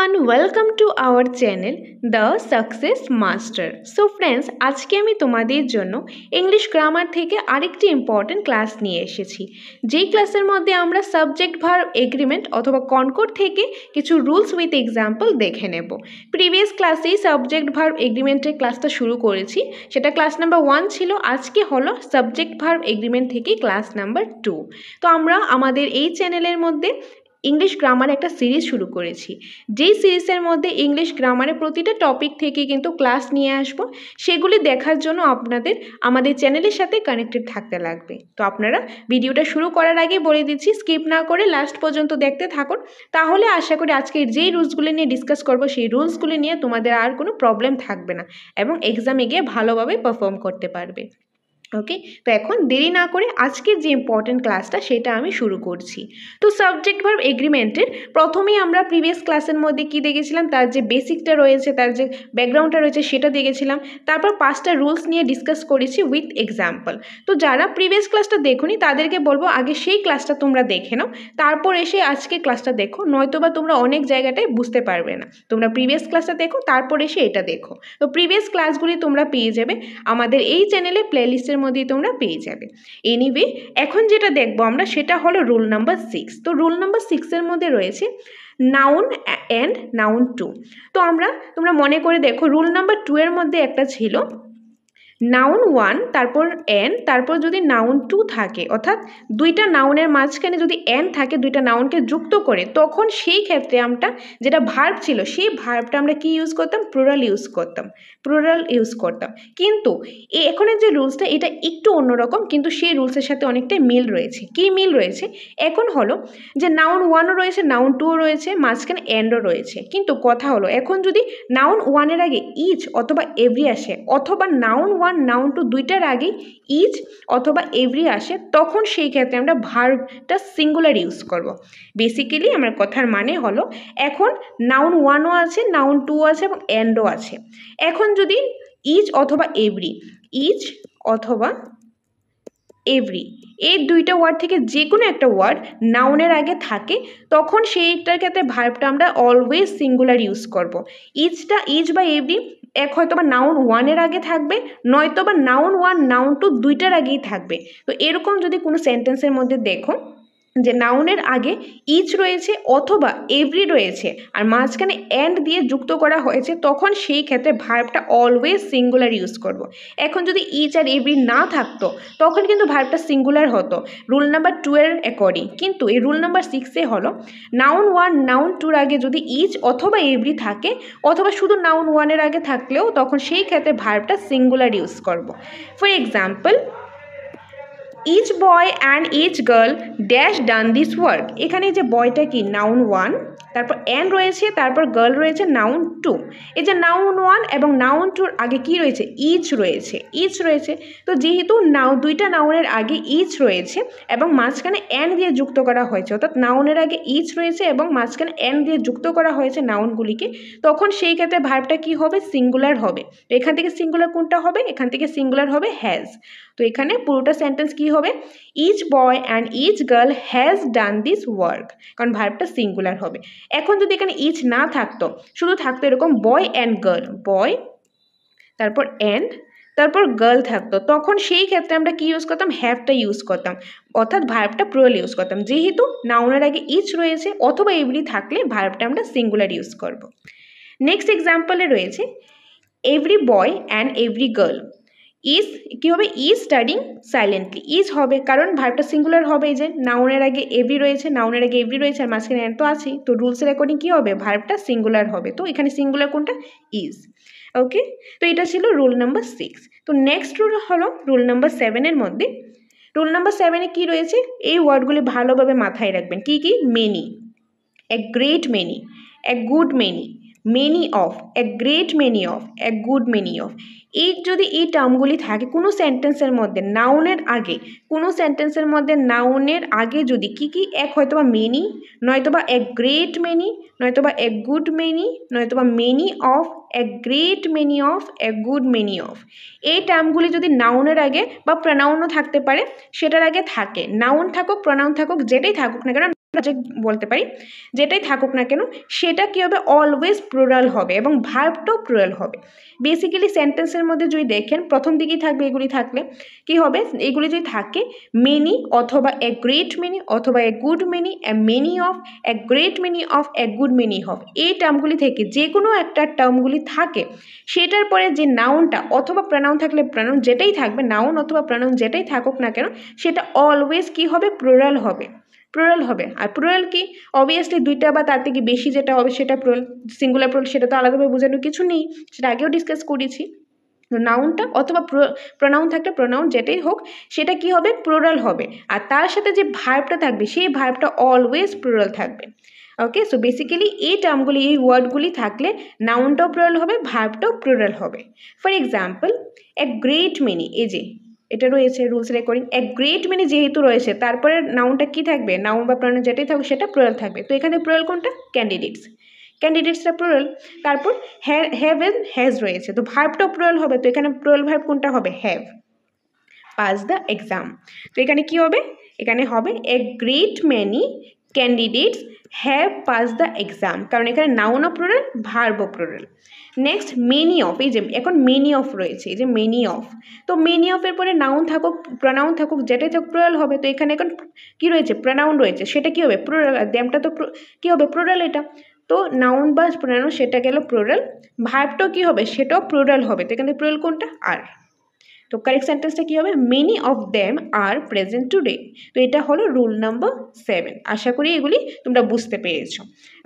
everyone, welcome to our channel The Success Master. So friends, আজকে আমি তোমাদের জন্য ইংলিশ গ্রামার থেকে আরেকটি ইম্পর্টেন্ট ক্লাস নিয়ে এসেছি। যেই ক্লাসের মধ্যে আমরা সাবজেক্ট ভার্ব এগ্রিমেন্ট অথবা কনকর্ড থেকে কিছু রুলস উইথ এক্সাম্পল দেখে নেব। প্রিভিয়াস ক্লাসেই সাবজেক্ট ভার্ব এগ্রিমেন্টের ক্লাসটা শুরু করেছি, সেটা ক্লাস নাম্বার 1 ছিল। আজকে হলো সাবজেক্ট ভার্ব এগ্রিমেন্ট থেকে ক্লাস নাম্বার 2। তো আমরা আমাদের এই চ্যানেলের মধ্যে ইংলিশ গ্রামার একটা সিরিজ শুরু করেছি, যেই সিরিজের মধ্যে ইংলিশ গ্রামারের প্রতিটা টপিক থেকে কিন্তু ক্লাস নিয়ে আসব। সেগুলি দেখার জন্য আপনাদের আমাদের চ্যানেলের সাথে কানেক্টেড থাকতে লাগবে। তো আপনারা ভিডিওটা শুরু করার আগে বলে দিচ্ছি, স্কিপ না করে লাস্ট পর্যন্ত দেখতে থাকুন, তাহলে আশা করি আজকে যেই রুলসগুলি নিয়ে ডিসকাস করব সেই রুলসগুলি নিয়ে তোমাদের আর কোনো প্রবলেম থাকবে না এবং এক্সামে গিয়ে ভালোভাবে পারফর্ম করতে পারবে। ওকে, তো এখন দেরি না করে আজকের যে ইম্পর্টেন্ট ক্লাসটা সেটা আমি শুরু করছি। তো সাবজেক্ট ভার্ব এগ্রিমেন্টের প্রথমেই আমরা প্রিভিয়াস ক্লাসের মধ্যে কি দেখেছিলাম, তার যে বেসিকটা রয়েছে, তার যে ব্যাকগ্রাউন্ডটা রয়েছে সেটা দেখেছিলাম। তারপর 5টা রুলস নিয়ে ডিসকাস করেছি উইথ এক্সাম্পল। তো যারা প্রিভিয়াস ক্লাসটা দেখোনি তাদেরকে বলবো আগে সেই ক্লাসটা তোমরা দেখে নাও, তারপর এসে আজকে ক্লাসটা দেখো, নয়তোবা তোমরা অনেক জায়গাটায় বুঝতে পারবে না। তোমরা প্রিভিয়াস ক্লাসটা দেখো, তারপর এসে এটা দেখো। তো প্রিভিয়াস ক্লাসগুলি তোমরা পেয়ে যাবে আমাদের এই চ্যানেলে প্লেলিস্টের মধ্যে তোমরা পেয়ে যাবে। এনিওয়ে, এখন যেটা দেখবো আমরা সেটা হলো রুল নাম্বার 6। তো রুল নাম্বার 6 এর মধ্যে রয়েছে নাউন অ্যান্ড নাউন টু। তো তোমরা মনে করে দেখো, রুল নাম্বার 2 এর মধ্যে একটা ছিল নাউন 1 তারপর এন, তারপর যদি নাউন 2 থাকে, অর্থাৎ দুইটা নাউনের মাঝখানে যদি এন থাকে, দুইটা নাউনকে যুক্ত করে, তখন সেই ক্ষেত্রে আমরা যেটা ভার্ব ছিল সেই ভার্বটা আমরা কি ইউজ করতাম, প্লুরাল ইউজ করতাম। কিন্তু এখনের যে রুলসটা এটা একটু অন্যরকম, কিন্তু সেই রুলসের সাথে অনেকটাই মিল রয়েছে। কি মিল রয়েছে? এখন হলো যে নাউন 1ও রয়েছে, নাউন 2ও রয়েছে, মাঝখানে এন্ডও রয়েছে। কিন্তু কথা হলো, এখন যদি নাউন 1 এর আগে ইচ অথবা এভরি আসে, অথবা নাউন 1 নাউন 2 দুইটার আগে ইচ অথবা এভরি আসে, তখন সেই ক্ষেত্রে আমরা ভার্বটা সিঙ্গুলার ইউজ করব। বেসিক্যালি আমার কথার মানে হলো, এখন নাউন 1ও আছে, নাউন 2ও আছে এবং এন্ডও আছে। এখন যদি ইচ অথবা এভরি এই দুইটা ওয়ার্ড থেকে যে কোনো একটা ওয়ার্ড নাউনের আগে থাকে, তখন সেইটার ক্ষেত্রে ভার্বটা আমরা অলওয়েজ সিঙ্গুলার ইউজ করব। ইচ বা এভরি এক হয়তো বা নাউন 1 এর আগে থাকবে, নয়তো বা নাউন 1 নাউন 2 দুইটার আগেই থাকবে। তো এরকম যদি কোনো সেন্টেন্সের মধ্যে দেখো যে নাউনের আগে ইচ রয়েছে অথবা এভরি রয়েছে আর মাঝখানে এন্ড দিয়ে যুক্ত করা হয়েছে, তখন সেই ক্ষেত্রে ভার্বটা অলওয়েজ সিঙ্গুলার ইউজ করব। এখন যদি ইচ আর এভরি না থাকতো, তখন কিন্তু ভার্বটা সিঙ্গুলার হতো রুল নাম্বার 2 এর অ্যাকর্ডিং। কিন্তু এই রুল নাম্বার 6 হলো নাউন 1 নাউন 2 আগে যদি ইচ অথবা এভরি থাকে, অথবা শুধু নাউন 1 এর আগে থাকলেও, তখন সেই ক্ষেত্রে ভার্বটা সিঙ্গুলার ইউজ করব। For example, each boy and each girl dash done this work. এখানে যে বয়টা কি নাউন 1, তারপর অ্যান্ড রয়েছে, তারপর গার্ল রয়েছে নাউন 2। এই যে নাউন 1 এবং নাউন 2 আগে কি রয়েছে, ইচ রয়েছে। তো যেহেতু দুইটা নাউনের আগে ইচ রয়েছে এবং মাঝখানে অ্যান্ড দিয়ে যুক্ত করা হয়েছে, অর্থাৎ নাউনের আগে ইচ রয়েছে এবং মাঝখানে অ্যান্ড দিয়ে যুক্ত করা হয়েছে নাউনগুলিকে, তখন সেই ক্ষেত্রে ভার্বটা কি হবে, সিঙ্গুলার হবে। তো এখান থেকে সিঙ্গুলার কোনটা হবে, এখান থেকে সিঙ্গুলার হবে হ্যাজ। তো এখানে পুরোটা সেন্টেন্স কি হবে, each boy and each girl has done this work, কারণ ভার্বটা সিঙ্গুলার হবে। এখন যদি এখানে ইচ না থাকতো, শুধু থাকতো এরকম বয় অ্যান্ড গার্ল, বয় তারপর অ্যান্ড তারপর গার্ল থাকতো, তখন সেই ক্ষেত্রে আমরা কি ইউজ করতাম, হ্যাভটা ইউজ করতাম, অর্থাৎ ভার্বটা প্লুরাল ইউজ করতাম। যেহেতু নাউনের আগে ইচ রয়েছে অথবা এভরি থাকলে ভার্বটা আমরা সিঙ্গুলার ইউজ করব। নেক্সট এক্সাম্পলে রয়েছে every boy and every girl কি হবে, ইজ স্টাডিং সাইলেন্টলি। ইজ হবে কারণ ভার্বটা সিঙ্গুলার হবে, এই যে নাউনের আগে এভরি রয়েছে আর মাঝখানে অ্যান্ড তো আছেই। তো রুলসের অ্যাকর্ডিং কি হবে, ভার্বটা সিঙ্গুলার হবে। তো এখানে সিঙ্গুলার কোনটা, ইজ। ওকে, তো এটা ছিল রুল নাম্বার 6। তো নেক্সট রুল হলো রুল নাম্বার 7 এর মধ্যে। রুল নাম্বার 7-এ কি রয়েছে, এই ওয়ার্ডগুলি ভালোভাবে মাথায় রাখবেন। কি কি, many, A great many, A good many, many of, a great many of, a good many of. এই যদি এই টার্মগুলি থাকে কোনো সেন্টেন্সের মধ্যে নাউনের আগে, যদি কি এক হয়তোবা মেনি, নয়তোবা এ গ্রেট মেনি, নয়তোবা এ গুড মেনি, নয়তোবা many of, a great many of, a good many of. এই টার্মগুলি যদি নাউনের আগে বা প্রনাউনও থাকতে পারে, সেটার আগে থাকে, নাউন থাকুক প্রনাউন থাকুক যেটাই থাকুক না কেন, বলতে পারি, যেটাই থাকুক না কেন সেটা কী হবে, অলওয়েজ প্লুরাল হবে এবং ভার্বটাও প্লুরাল হবে। বেসিক্যালি সেন্টেন্সের মধ্যে যদি দেখেন প্রথম দিকেই থাকবে এগুলি, থাকলে কি হবে, এগুলি যদি থাকে মেনি অথবা এ গ্রেট মেনি অথবা এ good many, A many of, a great many of, a good many of, এই টার্মগুলি থেকে যে কোনো একটা টার্মগুলি থাকে সেটার পরে যে নাউনটা অথবা প্রনাউন থাকলে প্রনাউন যেটাই থাকবে, নাউন অথবা প্রনাউন যেটাই থাকুক না কেন সেটা অলওয়েজ কি হবে, প্লুরাল হবে, প্লুরাল হবে। আর প্লুরাল কি, অবভিয়াসলি দুইটা বা তার থেকে বেশি যেটা হবে সেটা প্লুরাল, সিঙ্গুলার প্লুরাল সেটা তো আলাদাভাবে বোঝানোর কিছু নেই, সেটা আগেও ডিসকাস করেছি। নাউনটা অথবা প্রনাউন থাকলে প্রনাউন যেটাই হোক সেটা কি হবে, প্লুরাল হবে। আর তার সাথে যে ভার্বটা থাকবে সেই ভার্বটা অলওয়েজ প্লুরাল থাকবে। ওকে, সো বেসিক্যালি এই টার্মগুলি, এই ওয়ার্ডগুলি থাকলে নাউনটাও প্লুরাল হবে, ভার্বটাও প্লুরাল হবে। For example, A great many, এই যে এটা রয়েছে রুলস রেকর্ডিং, এ গ্রেট মেনি যেহেতু রয়েছে তারপরে নাউনটা কি থাকবে, নাউন বা প্রনাউন যেটাই থাকবে সেটা প্লুরাল থাকবে। তো এখানে প্লুরাল কোনটা, ক্যান্ডিডেটস, ক্যান্ডিডেটসটা প্লুরাল। তারপর হ্যাভ এন্ড হ্যাজ রয়েছে, তো ভার্বটাও প্লুরাল হবে, তো এখানে প্লুরাল ভার্ব কোনটা হবে, হ্যাভ। পাস দ্য এক্সাম, তো এখানে কি হবে, এখানে হবে a great many candidates have pass the exam, কারণ এখানে নাউনও প্লুরাল, ভার্বও প্লুরাল। নেক্সট মেনি অফ, এই যে এখন মেনি অফ রয়েছে, এই যে মেনি অফ, তো মেনি অফের পরে নাউন থাকুক প্রনাউন থাকুক যেটাই থাকুক প্লুরাল হবে। তো এখানে এখন কি রয়েছে, প্রনাউন রয়েছে, সেটা কি হবে, প্লুরাল। আর দ্যামটা তো কি হবে, প্লুরাল এটা, তো নাউন বা প্রনাউন সেটা গেল প্লুরাল, ভার্বটাও কি হবে, সেটাও প্লুরাল হবে। তো এখানে প্লুরাল কোনটা, আর। তো কারেক্ট সেন্টেন্সটা কী হবে, many of them are present today. তো এটা হলো রুল নাম্বার 7। আশা করি এগুলি তোমরা বুঝতে পেরেছো।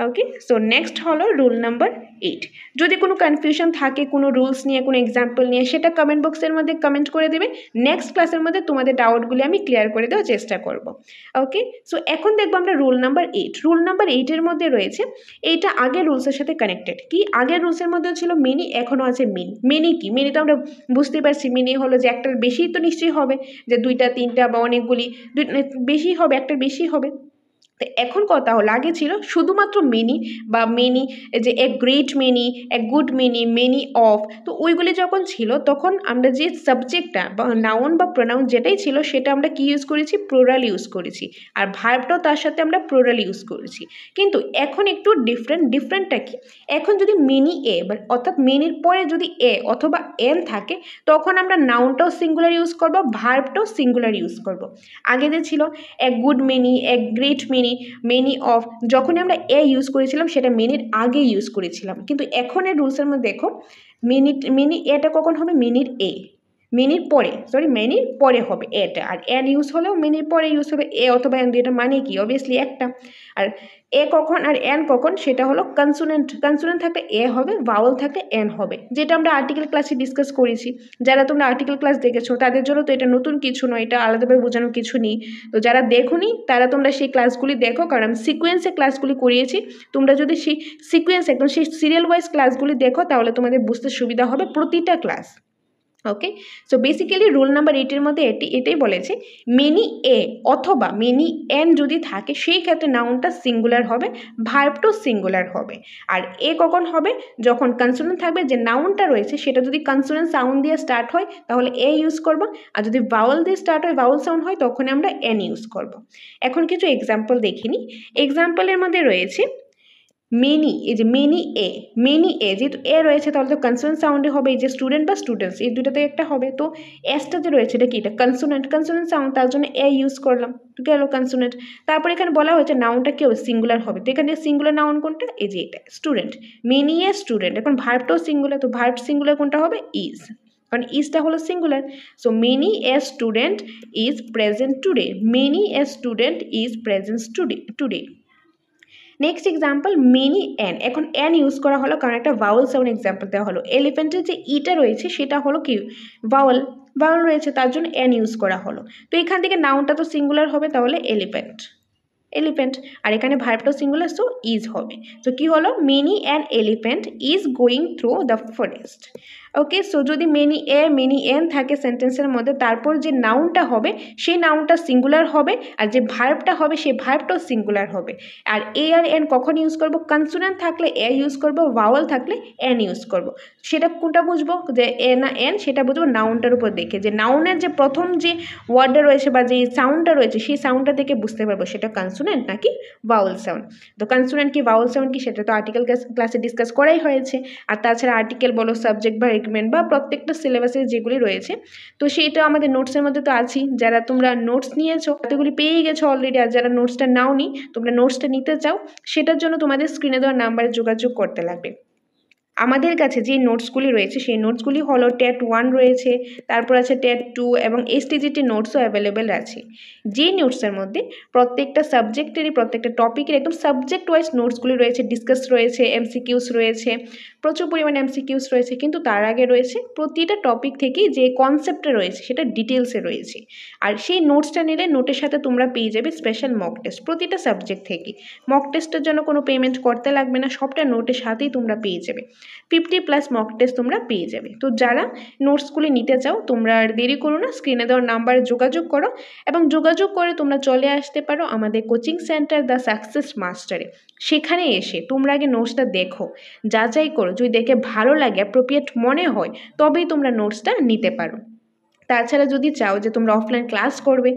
ওকে, সো নেক্সট হলো রুল নাম্বার 8। যদি কোনো কনফিউশন থাকে কোনো রুলস নিয়ে, কোনো এক্সাম্পল নিয়ে, সেটা কমেন্ট বক্সের মধ্যে কমেন্ট করে দেবে। নেক্সট ক্লাসের মধ্যে তোমাদের ডাউটগুলি আমি ক্লিয়ার করে দেওয়ার চেষ্টা করব। ওকে, সো এখন দেখবো আমরা রুল নাম্বার 8। রুল নাম্বার 8-এর মধ্যে রয়েছে, এইটা আগের রুলসের সাথে কানেক্টেড। কি, আগের রুলসের মধ্যেও ছিল মেনি, এখনও আছে মেনি। মেনি কি, মেনি তো আমরা বুঝতে পারছি, মেনি হলো যে একটার বেশি তো নিশ্চয়ই হবে, যে দুইটা তিনটা বা অনেকগুলি, বেশি হবে, একটার বেশি হবে। তো এখন কথা হলো, আগে ছিল শুধুমাত্র মেনি বা মেনি, যে এ great many, A good many, many of, তো ওইগুলি যখন ছিল তখন আমরা যে সাবজেক্টটা বা নাউন বা প্রোনাউন যেটাই ছিল সেটা আমরা কি ইউজ করেছি, প্লুরাল ইউজ করেছি, আর ভার্বটাও তার সাথে আমরা প্লুরাল ইউজ করেছি। কিন্তু এখন একটু ডিফারেন্টটা কি, এখন যদি মেনি এ, অর্থাৎ মেনির পরে যদি এ অথবা এন থাকে তখন আমরা নাউনটাও সিঙ্গুলার ইউজ করব, ভার্বটাও সিঙ্গুলার ইউজ করব। আগে যে ছিল এ good many, A great many, many of, যখনই আমরা এ ইউজ করেছিলাম সেটা মেনির আগে ইউজ করেছিলাম। কিন্তু এখন এর রুলসের মধ্যে দেখো, মেনি এটা কখন হবে, মেনির এ, মেনির পরে, মেনির পরে হবে এটা। আর এন ইউজ হলেও মেনির পরে ইউজ হবে এ অথবা এন, এটা মানে কি, অবভিয়াসলি একটা। আর এ কখন আর এন কখন, সেটা হলো কনসোনেন্ট, কনসোনেন্ট থাকলে এ হবে, ভাওয়েল থাকলে এন হবে, যেটা আমরা আর্টিকেল ক্লাসে ডিসকাস করেছি। যারা তোমরা আর্টিকেল ক্লাস দেখেছো তাদের জন্য তো এটা নতুন কিছু নয়, এটা আলাদাভাবে বোঝানোর কিছু নেই। তো যারা দেখোনি তারা তোমরা সেই ক্লাসগুলি দেখো, কারণ আমি সিকোয়েন্সে ক্লাসগুলি করিয়েছি। তোমরা যদি সেই সিকোয়েন্স একদম সেই সিরিয়াল ওয়াইজ ক্লাসগুলি দেখো তাহলে তোমাদের বুঝতে সুবিধা হবে প্রতিটা ক্লাস। ওকে, সো বেসিক্যালি রুল নাম্বার 8-এর মধ্যে এটাই বলেছে, মেনি এ অথবা মেনি এন যদি থাকে সেই ক্ষেত্রে নাউনটা সিঙ্গুলার হবে, ভার্বটাও সিঙ্গুলার হবে। আর এ কখন হবে, যখন কনসোনেন্ট থাকবে, যে নাউনটা রয়েছে সেটা যদি কনসোনেন্ট সাউন্ড দিয়ে স্টার্ট হয় তাহলে এ ইউজ করব, আর যদি ভাওয়েল দিয়ে স্টার্ট হয়, ভাওয়েল সাউন্ড হয়, তখন আমরা এন ইউজ করব। এখন কিছু এক্সাম্পল দেখিনি। এক্সাম্পলের মধ্যে রয়েছে মেনি, এই যে মেনি এ যেহেতু এ রয়েছে তাহলে তো কনসোনেন্ট সাউন্ডে হবে, এই যে স্টুডেন্ট বা স্টুডেন্টস, এই দুটোতে একটা হবে। তো এসটা যে রয়েছে এটা কি, এটা কনসোনেন্ট সাউন্ড, তার জন্য এ ইউজ করলাম, তো গেল কনসোনেন্ট। তারপর এখানে বলা হয়েছে নাউনটা কি হবে, সিঙ্গুলার হবে। তো এখানে সিঙ্গুলার নাউন কোনটা, এই যে এটা স্টুডেন্ট, মেনি এ স্টুডেন্ট। এখন ভার্বটাও সিঙ্গুলার, তো ভার্ব সিঙ্গুলার কোনটা হবে, ইজ, কারণ ইজটা হলো singular. So many a student is present today, many a student is present today. Next example many N, এখন এন ইউজ করা হলো কারণ একটা ভাওয়েল সাউন্ড এক্সাম্পল দেওয়া হলো। এলিফ্যান্টের যে ইটা রয়েছে সেটা হলো কি, ভাওয়েল রয়েছে, তার জন্য এন ইউজ করা হলো। তো এখান থেকে নাউনটা তো সিঙ্গুলার হবে, তাহলে এলিফ্যান্ট, আর এখানে ভার্বটাও সিঙ্গুলার, সো ইজ হবে। তো কি হলো, many an elephant is going through the forest. Okay, so যদি মেনি এ মেনি এন থাকে সেন্টেন্সের মধ্যে, তারপর যে নাউনটা হবে সেই নাউনটা সিঙ্গুলার হবে, আর যে ভার্বটা হবে সেই ভার্বটাও সিঙ্গুলার হবে। আর এ আর এন কখন ইউজ করব, কনসোনেন্ট থাকলে এ ইউজ করব, ভাওয়েল থাকলে এন ইউজ করব। সেটা কোনটা বুঝবো যে এ না এন, সেটা বুঝবো নাউনটার উপর দেখে, যে নাউনের যে প্রথম যে ওয়ার্ডটা রয়েছে বা যে সাউন্ডটা রয়েছে সেই সাউন্ডটা দেখে বুঝতে পারবো সেটা কনসোনেন্ট কনসোনেন্ট নাকি ভাওয়েল সাউন্ড। তো কনসোনেন্ট কি ভাওয়েল সাউন্ড কি সেটা তো আর্টিকেল ক্লাসে ডিসকাস করাই হয়েছে। আর তাছাড়া আর্টিকেল বলো, সাবজেক্ট বা রেগমেন্ট বা প্রত্যেকটা সিলেবাসে যেগুলি রয়েছে তো সেটা আমাদের নোটসের মধ্যে তো আছেই। যারা তোমরা নোটস নিয়েছো এতগুলি পেয়ে গেছো অলরেডি, আর যারা নোটসটা নাওনি তোমরা নোটসটা নিতে চাও সেটার জন্য তোমাদের স্ক্রিনে দেওয়া নাম্বারে যোগাযোগ করতে লাগবে। আমাদের কাছে যে নোটসগুলি রয়েছে সেই নোটসগুলি হলো টেট 1 রয়েছে, তারপর আছে টেট 2 এবং এসটিজিটি নোটসও অ্যাভেলেবেল আছে। যে নোটসের মধ্যে প্রত্যেকটা সাবজেক্টেরই প্রত্যেকটা টপিকের একদম সাবজেক্ট ওয়াইজ নোটসগুলি রয়েছে, ডিসকাস রয়েছে, এমসিকিউস রয়েছে, প্রচুর পরিমাণে এমসিকিউস রয়েছে, কিন্তু তার আগে রয়েছে প্রতিটা টপিক থেকেই যে কনসেপ্টটা রয়েছে সেটা ডিটেলসে রয়েছে। আর সেই নোটসটা নিলে নোটের সাথে তোমরা পেয়ে যাবে স্পেশাল মক টেস্ট প্রতিটা সাবজেক্ট থেকে। মক টেস্টের জন্য কোনো পেমেন্ট করতে লাগবে না, সবটা নোটের সাথেই তোমরা পেয়ে যাবে। 50+ মক টেস্ট তোমরা পেয়ে যাবে। তো যারা নোটসগুলি নিতে চাও তোমরা আর দেরি করো না, স্ক্রিনে দেওয়ার নাম্বারে যোগাযোগ করো এবং যোগাযোগ করে তোমরা চলে আসতে পারো আমাদের কোচিং সেন্টার দ্য সাকসেস মাস্টারে। সেখানে এসে তোমরা আগে নোটসটা দেখো, যাচাই করো, যদি দেখে ভালো লাগে, অ্যাপ্রোপ্রিয়েট মনে হয় তবেই তোমরা নোটসটা নিতে পারো। তাছাড়া যদি চাও যে তোমরা অফলাইন ক্লাস করবে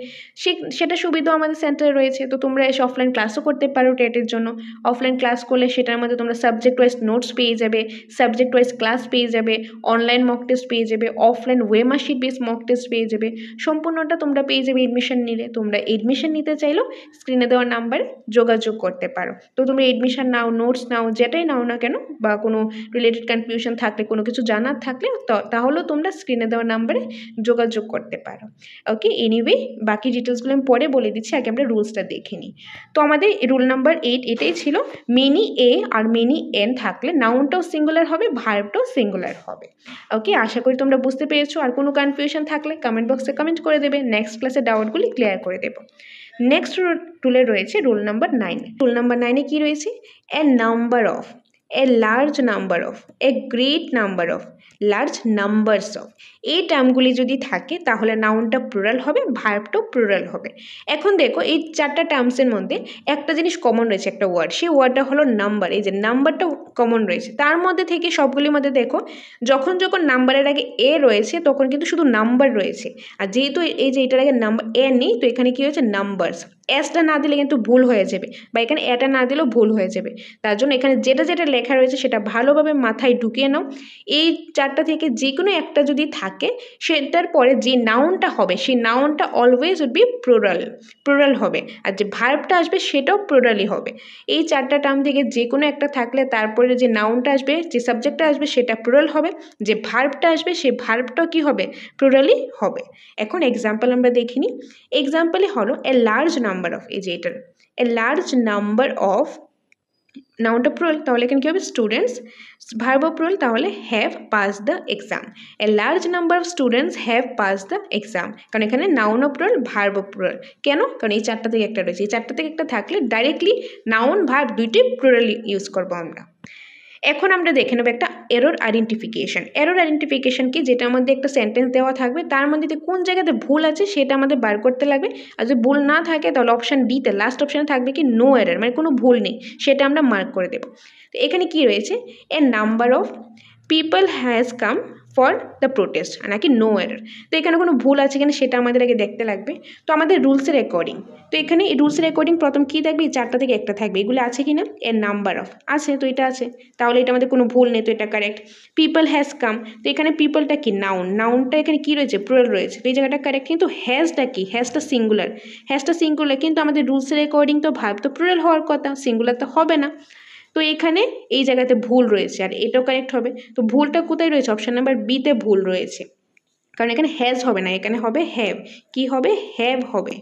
সেটা সুবিধাও আমাদের সেন্টারে রয়েছে। তো তোমরা এসে অফলাইন ক্লাসও করতে পারো টেটের জন্য। অফলাইন ক্লাস করলে সেটার মধ্যে তোমরা সাবজেক্ট ওয়াইজ নোটস পেয়ে যাবে, সাবজেক্ট ওয়াইজ ক্লাস পেয়ে যাবে, অনলাইন মক টেস্ট পেয়ে যাবে, অফলাইন ওয়েমার্কশিট বেস মক টেস্ট পেয়ে যাবে, সম্পূর্ণটা তোমরা পেয়ে যাবে এডমিশন নিলে। তোমরা এডমিশন নিতে চাইলেও স্ক্রিনে দেওয়ার নাম্বারে যোগাযোগ করতে পারো। তো তোমরা এডমিশন নাও, নোটস নাও, যেটাই নাও না কেন, বা কোনো রিলেটেড কনফিউশন থাকলে, কোনো কিছু জানার থাকলে তাহলেও তোমরা স্ক্রিনে দেওয়ার নাম্বারে যোগাযোগ করতে পারো। ওকে, এনিওয়ে বাকি ডিটেলসগুলো আমি পরে বলে দিচ্ছি, আগে আমরা রুলসটা দেখে নিই। তো আমাদের রুল নাম্বার 8 এটাই ছিল, many a are many N থাকলে নাউনটাও সিঙ্গুলার হবে, ভার্বটাও সিঙ্গুলার হবে। ওকে, আশা করি তোমরা বুঝতে পেরেছো। আর কোনো কনফিউশন থাকলে কমেন্ট বক্সে কমেন্ট করে দেবে, নেক্সট ক্লাসে ডাউটগুলি ক্লিয়ার করে দেবো। নেক্সট রুলে রয়েছে রুল নাম্বার 9। রুল নাম্বার 9-এ কি রয়েছে? A number of, a large number of, a great number of, large numbers of, এই টার্মগুলি যদি থাকে তাহলে নাউনটা প্লুরাল হবে, ভার্বটাও প্লুরাল হবে। এখন দেখো এই চারটা টার্মসের মধ্যে একটা জিনিস কমন রয়েছে, একটা ওয়ার্ড, সেই ওয়ার্ডটা হলো নাম্বার। এই যে নাম্বারটা কমন রয়েছে, তার মধ্যে থেকে সবগুলির মধ্যে দেখো যখন যখন নাম্বারের আগে এ রয়েছে তখন কিন্তু শুধু নাম্বার রয়েছে। আর যেহেতু এই যে এটার আগে নাম্বার এ নেই, তো এখানে কি হয়েছে? নাম্বারস। এসটা না দিলে কিন্তু ভুল হয়ে যাবে, বা এখানে এটা না দিলেও ভুল হয়ে যাবে। তার জন্য এখানে যেটা যেটা লেখা রয়েছে সেটা ভালোভাবে মাথায় ঢুকিয়ে নাও। এই চারটা থেকে যে কোনো একটা যদি থাকে সেটার পরে যে নাউনটা হবে সেই নাউনটা অলওয়েজ উড বি প্লুরাল হবে, আর যে ভার্বটা আসবে সেটাও প্লুরালই হবে। এই চারটা টার্ম থেকে যে কোনো একটা থাকলে তারপরে যে নাউনটা আসবে, যে সাবজেক্টটা আসবে সেটা প্লুরাল হবে, যে ভার্বটা আসবে সেই ভার্বটাও কি হবে? প্লুরালই হবে। এখন এক্সাম্পল আমরা দেখে নিই। এক্সাম্পলে হলো এ লার্জ নাম্বার অফ, এই যে এটার এ লার্জ নাম্বার অফ, নাউনটা প্লুরাল তাহলে এখানে কি হবে? স্টুডেন্টস। ভার্ব প্লুরাল তাহলে have pass the exam. A large number of students have pass the exam, কারণ এখানে নাউনও প্লুরাল, ভার্ব প্লুরাল। কেন? কারণ এই চারটা থেকে একটা রয়েছে, এই চারটা থেকে একটা থাকলে ডাইরেক্টলি নাউন ভার্ব দুইটাই প্লুরাল ইউজ করবো আমরা। এখন আমরা দেখে নেব একটা এরর আইডেন্টিফিকেশন। এরর আইডেন্টিফিকেশন কি? যেটা আমাদের একটা সেন্টেন্স দেওয়া থাকবে, তার মধ্যে কোন জায়গাতে ভুল আছে সেটা আমাদের বার করতে লাগবে। আর যদি ভুল না থাকে তাহলে অপশান ডিতে লাস্ট অপশানে থাকবে কি? নো এরর, মানে কোনো ভুল নেই, সেটা আমরা মার্ক করে দেব। তো এখানে কি রয়েছে? A number of people has come for the protest, নাকি নো এরর। তো এখানে কোনো ভুল আছে কিনা সেটা আমাদের আগে দেখতে লাগবে। তো আমাদের রুলসের অ্যাকর্ডিং, তো এখানে এই রুলসের অ্যাকর্ডিং প্রথম কী থাকবে? এই চারটা থেকে একটা থাকবে, এগুলো আছে কি না? এর নাম্বার অফ আছে, তো এটা আছে, তাহলে এটা আমাদের কোনো ভুল নেই, তো এটা কারেক্ট। পিপল হ্যাজ কাম, তো এখানে পিপলটা কি? নাউন, নাউনটা এখানে কি রয়েছে? প্লুরাল রয়েছে, তো এই জায়গাটা কারেক্ট। কিন্তু হ্যাজটা কি? হ্যাজটা সিঙ্গুলার, কিন্তু আমাদের রুলসের অ্যাকর্ডিং তো ভার্ব তো প্লুরাল হওয়ার কথা, সিঙ্গুলার তো হবে না। তো এখানে এই জায়গাতে ভুল রয়েছে, আর এটাও কারেক্ট হবে। তো ভুলটা কোথায় রয়েছে? অপশান নাম্বার বিতে ভুল রয়েছে, কারণ এখানে হ্যাজ হবে না, এখানে হবে হ্যাভ। কি হবে? হ্যাভ হবে,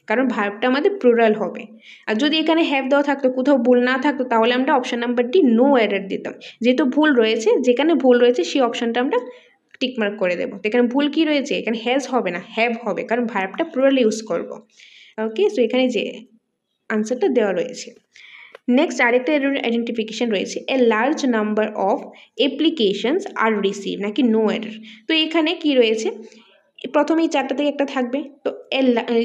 কারণ ভার্বটা আমাদের প্লুরাল হবে। আর যদি এখানে হ্যাভ দেওয়া থাকতো, কোথাও ভুল না থাকতো, তাহলে আমরা option number D no error দিতাম। যেহেতু ভুল রয়েছে, যেখানে ভুল রয়েছে সেই অপশানটা আমরা টিকমার্ক করে দেবো। তো এখানে ভুল কি রয়েছে? এখানে হ্যাজ হবে না, হ্যাভ হবে, কারণ ভার্বটা প্লুরাল ইউজ করবো। ওকে, সো এখানে যে আনসারটা দেওয়া রয়েছে। নেক্সট আরেকটা এরর আইডেন্টিফিকেশন রয়েছে, এ large number of applications R receive, নাকি নো এরর। তো এখানে কি রয়েছে? প্রথমেই চারটা থেকে একটা থাকবে, তো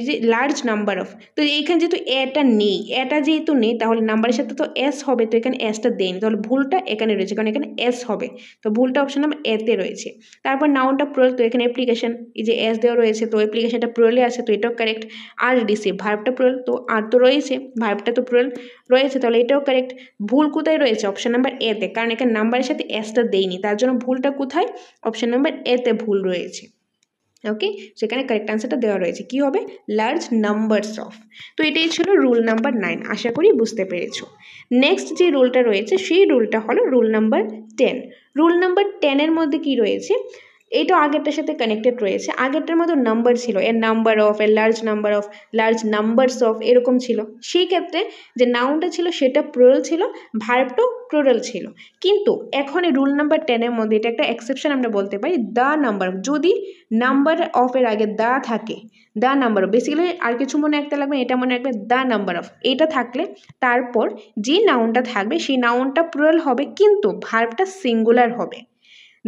যে লার্জ নাম্বার অফ, তো এইখানে যেহেতু এটা নেই, এটা যেহেতু নেই তাহলে নাম্বারের সাথে তো এস হবে, তো এখানে এসটা দেয়নি, তাহলে ভুলটা এখানে রয়েছে কারণ এখানে এস হবে, তো ভুলটা অপশন নাম্বার এতে রয়েছে। তারপর নাউনটা প্লুরাল, তো এখানে অ্যাপ্লিকেশন, এই যে এস দেওয়া রয়েছে তো অ্যাপ্লিকেশনটা প্লুরালে আছে, তো এটাও কারেক্ট। আর রিসিভ, ভার্বটা প্লুরাল, তো আর তো রয়েছে, ভার্বটা তো প্লুরাল রয়েছে, তাহলে এটাও কারেক্ট। ভুল কোথায় রয়েছে? অপশন নাম্বার এতে, কারণ এখানে নাম্বারের সাথে এসটা দেয়নি, তার জন্য ভুলটা কোথায়? অপশন নাম্বার এতে ভুল রয়েছে। ওকে, সেখানে কারেক্ট আনসারটা দেওয়া রয়েছে, কি হবে? Large numbers of. তো এটাই ছিল রুল নাম্বার 9, আশা করি বুঝতে পেরেছো। নেক্সট যে রুলটা রয়েছে সেই রুলটা হলো রুল নাম্বার 10। রুল নাম্বার 10-এর মধ্যে কি রয়েছে? এটা আগেরটার সাথে কানেক্টেড রয়েছে, আগেরটার মধ্যে নাম্বার ছিল, এর নাম্বার অফ, এর large number of, large numbers of এরকম ছিল। সেই ক্ষেত্রে যে নাউনটা ছিল সেটা প্লুরাল ছিল, ভার্বটাও প্লুরাল ছিল। কিন্তু এখন এই রুল নাম্বার 10-এর মধ্যে এটা একটা এক্সেপশন আমরা বলতে পারি, দ্য নাম্বার অফ, যদি নাম্বার অফের আগে দা থাকে, দ্য নাম্বার অফ, বেসিক্যালি আর কিছু মনে রাখতে লাগবে, এটা মনে রাখবে দ্য নাম্বার অফ, এটা থাকলে তারপর যে নাউনটা থাকবে সেই নাউনটা প্লুরাল হবে কিন্তু ভার্বটা সিঙ্গুলার হবে।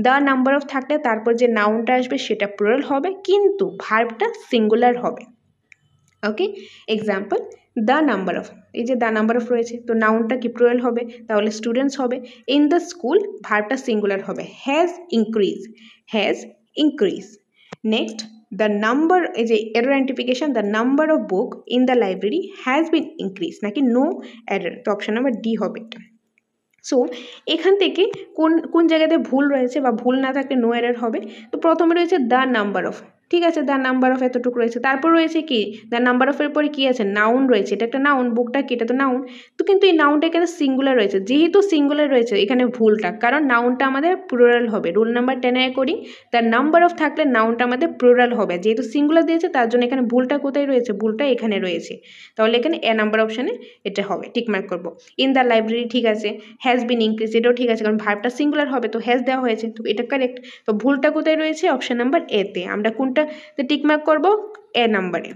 দ্য নাম্বার অফ থাকলে তারপর যে নাউনটা আসবে সেটা প্লুরাল হবে কিন্তু ভার্বটা সিঙ্গুলার হবে। ওকে, এক্সাম্পল দ্য নাম্বার অফ, এই যে দ্য নাম্বার অফ রয়েছে তো নাউনটা কি প্লুরাল হবে, তাহলে স্টুডেন্টস হবে। ইন দ্য স্কুল, ভার্বটা সিঙ্গুলার হবে, has increase, has increase. Next the number, এই যে error identification, the number of book in the library has been increase, নাকি নো এরর, তো অপশন নাম্বার ডি হবে এটা। সো এখান থেকে কোন কোন জায়গাতে ভুল রয়েছে বা ভুল না থাকলে নো এরর হবে। তো প্রথমে রয়েছে দ্য নাম্বার অফ, ঠিক আছে, দ্য নাম্বার অফ এতটুকু রয়েছে, তারপর রয়েছে কি দ্য নাম্বার অফের পরে কি আছে? নাউন রয়েছে, এটা একটা নাউন, বুকটা কি, এটা তো নাউন, তো কিন্তু এই নাউনটা এখানে সিঙ্গুলার রয়েছে, যেহেতু সিঙ্গুলার রয়েছে এখানে ভুলটা, কারণ নাউনটা আমাদের প্লুরাল হবে। Rule number 10 according the number of থাকলে নাউনটা আমাদের প্লুরাল হবে, যেহেতু সিঙ্গুলার দিয়েছে তার জন্য এখানে ভুলটা কোথায় রয়েছে? ভুলটা এখানে রয়েছে, তাহলে এখানে এ নাম্বার অপশানে এটা হবে, টিকমার্ক করবো। ইন দ্য লাইব্রেরি ঠিক আছে, হ্যাজ বিন ইনক্রিজ এটাও ঠিক আছে কারণ ভার্বটা সিঙ্গুলার হবে, তো হ্যাজ দেওয়া হয়েছে, তো এটা কারেক্ট। তো ভুলটা কোথায় রয়েছে? অপশন নাম্বার এতে, আমরা কোনটাতে টিকমার্ক করবো? এ নাম্বারে।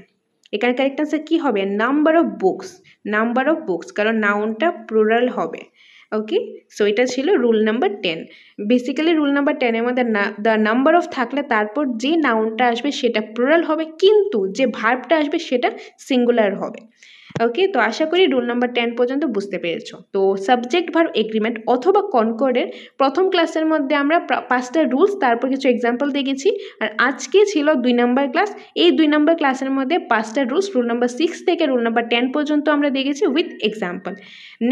এখানে কারেক্ট আনসার কি হবে? Number of books, number of books, কারণ নাউনটা প্লুরাল হবে। ওকে, সো এটা ছিল rule number 10। Basically rule number 10-এর মধ্যে দ্য নাম্বার অফ থাকলে তারপর যে নাউনটা আসবে সেটা প্লুরাল হবে কিন্তু যে ভার্বটা আসবে সেটা সিঙ্গুলার হবে। ওকে, তো আশা করি রুল নাম্বার 10 পর্যন্ত বুঝতে পেরেছো। তো সাবজেক্ট ভার্ব এগ্রিমেন্ট অথবা কনকর্ডের প্রথম ক্লাসের মধ্যে আমরা 5টা রুলস তারপর কিছু এক্সাম্পল দেখেছি, আর আজকে ছিল 2 নম্বর ক্লাস। এই 2 নম্বর ক্লাসের মধ্যে 5টা রুলস রুল নাম্বার 6 থেকে রুল নাম্বার 10 পর্যন্ত আমরা দেখেছি উইথ এক্সাম্পল।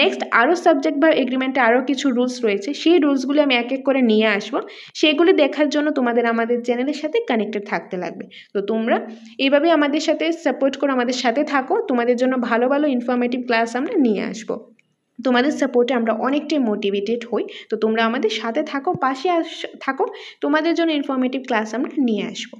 নেক্সট আরও সাবজেক্ট ভার্ব এগ্রিমেন্টে আরও কিছু রুলস রয়েছে, সেই রুলসগুলি আমি এক এক করে নিয়ে আসবো, সেগুলি দেখার জন্য তোমাদের আমাদের চ্যানেলের সাথে কানেক্টেড থাকতে লাগবে। তো তোমরা এইভাবে আমাদের সাথে সাপোর্ট করো, আমাদের সাথে থাকো, তোমাদের জন্য ভালো ভালো ইনফরমেটিভ ক্লাস আমরা নিয়ে আসবো। তোমাদের সাপোর্টে আমরা অনেকটাই মোটিভেটেড হই, তো তোমরা আমাদের সাথে থাকো, পাশে থাকো, তোমাদের জন্য ইনফরমেটিভ ক্লাস আমরা নিয়ে আসবো।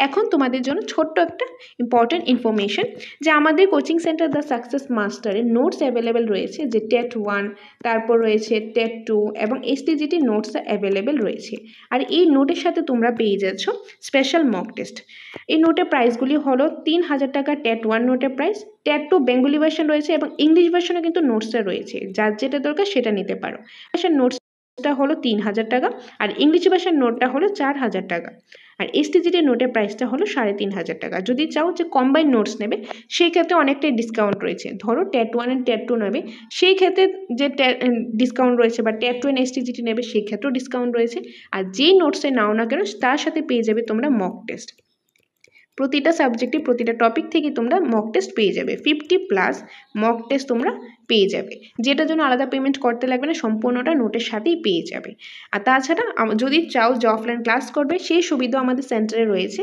এখন তোমাদের জন্য ছোট্ট একটা ইম্পর্টেন্ট ইনফরমেশন, যে আমাদের কোচিং সেন্টার দ্য সাকসেস মাস্টারের নোটস অ্যাভেলেবেল রয়েছে, যে টেট 1, তারপর রয়েছে টেট 2 এবং এসটিজিটি নোটস অ্যাভেলেবেল রয়েছে। আর এই নোটের সাথে তোমরা পেয়ে যাচ্ছ স্পেশাল মক টেস্ট। এই নোটের প্রাইসগুলি হলো 3000 টাকা টেট 1 নোটের প্রাইস, টেট 2 বেঙ্গলি ভার্সন রয়েছে এবং ইংলিশ ভার্সনে কিন্তু নোটসটা রয়েছে, যার যেটা দরকার সেটা নিতে পারো। ভার্সন নোটসটা হলো 3000 টাকা আর ইংলিশ ভার্সন নোটটা হলো 4000 টাকা, আর এসটিজিটি নোটের প্রাইসটা হলো 3500 টাকা। যদি চাও যে কম্বাইন নোটস নেবে সেই ক্ষেত্রে অনেকটাই ডিসকাউন্ট রয়েছে, ধরো টেট 1 এন্ড টেট 2 নেবে সেই ক্ষেত্রে যে ডিসকাউন্ট রয়েছে, বা টেট 2 এন্ড এসটিজিটি নেবে সেই ক্ষেত্রেও ডিসকাউন্ট রয়েছে। আর যেই নোটসে নাও না কেন তার সাথে পেয়ে যাবে তোমরা মক টেস্ট, প্রতিটা সাবজেক্টে প্রতিটা টপিক থেকে তোমরা মক টেস্ট পেয়ে যাবে, 50+ মক টেস্ট তোমরা পেয়ে যাবে, যেটার জন্য আলাদা পেমেন্ট করতে লাগবে না, সম্পূর্ণটা নোটের সাথেই পেয়ে যাবে। আর তাছাড়া যদি চাও যে অফলাইন ক্লাস করবে সেই সুবিধা আমাদের সেন্টারে রয়েছে।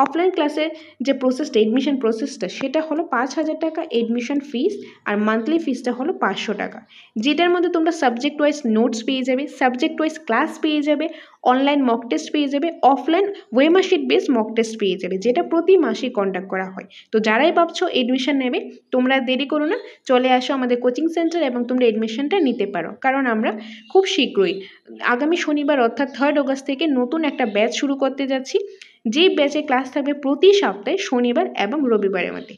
অফলাইন ক্লাসের যে প্রসেসটা, এডমিশন প্রসেসটা, সেটা হলো 5000 টাকা এডমিশন ফিস, আর মান্থলি ফিসটা হলো 500 টাকা, যেটার মধ্যে তোমরা সাবজেক্ট ওয়াইজ নোটস পেয়ে যাবে, সাবজেক্ট ওয়াইজ ক্লাস পেয়ে যাবে, অনলাইন মক টেস্ট পেয়ে যাবে, অফলাইন ওয়েমার্কশিট বেস মক টেস্ট পেয়ে যাবে, যেটা প্রতি মাসে কন্ডাক্ট করা হয়। তো যারাই ভাবছো এডমিশন নেবে তোমরা দেরি করো না, চলে আসো আমাদের কোচিং সেন্টার এবং তোমরা এডমিশনটা নিতে পারো, কারণ আমরা খুব শীঘ্রই আগামী শনিবার অর্থাৎ 3rd অগস্ট থেকে নতুন একটা ব্যাচ শুরু করতে যাচ্ছি, যেই ব্যাচে ক্লাস থাকবে প্রতি সপ্তাহে শনিবার এবং রবিবারের মধ্যে।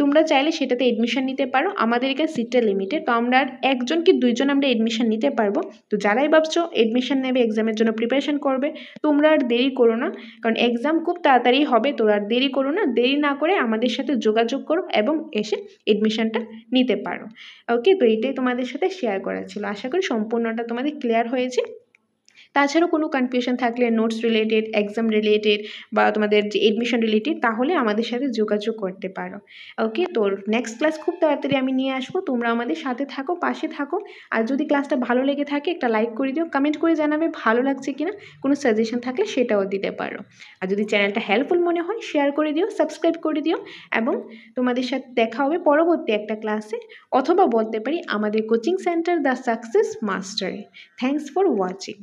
তোমরা চাইলে সেটাতে এডমিশন নিতে পারো। আমাদের এখানে সিটটা লিমিটেড, তো আমরা 1 কি 2 জন আমরা এডমিশন নিতে পারবো। তো যারাই ভাবছো এডমিশন নেবে, এক্সামের জন্য প্রিপারেশন করবে, তোমরা আর দেরি করো না, কারণ এক্সাম খুব তাড়াতাড়ি হবে। তো আর দেরি করো না, দেরি না করে আমাদের সাথে যোগাযোগ করো এবং এসে এডমিশনটা নিতে পারো। ওকে, তো এইটাই তোমাদের সাথে শেয়ার করা ছিল। আশা করি সম্পূর্ণটা তোমাদের ক্লিয়ার হয়েছে। তাছাড়াও কোনো কনফিউশন থাকলে নোটস রিলেটেড, এক্সাম রিলেটেড বা তোমাদের যে এডমিশন রিলেটেড, তাহলে আমাদের সাথে যোগাযোগ করতে পারো। ওকে, তো নেক্সট ক্লাস খুব তাড়াতাড়ি আমি নিয়ে আসবো, তোমরা আমাদের সাথে থাকো, পাশে থাকো। আর যদি ক্লাসটা ভালো লেগে থাকে একটা লাইক করে দিও, কমেন্ট করে জানাবে ভালো লাগছে কিনা, কোনো সাজেশন থাকলে সেটাও দিতে পারো। আর যদি চ্যানেলটা হেল্পফুল মনে হয় শেয়ার করে দিও, সাবস্ক্রাইব করে দিও। এবং তোমাদের সাথে দেখা হবে পরবর্তী একটা ক্লাসে, অথবা বলতে পারি আমাদের কোচিং সেন্টার দ্য সাকসেস মাস্টারে। Thanks for watching.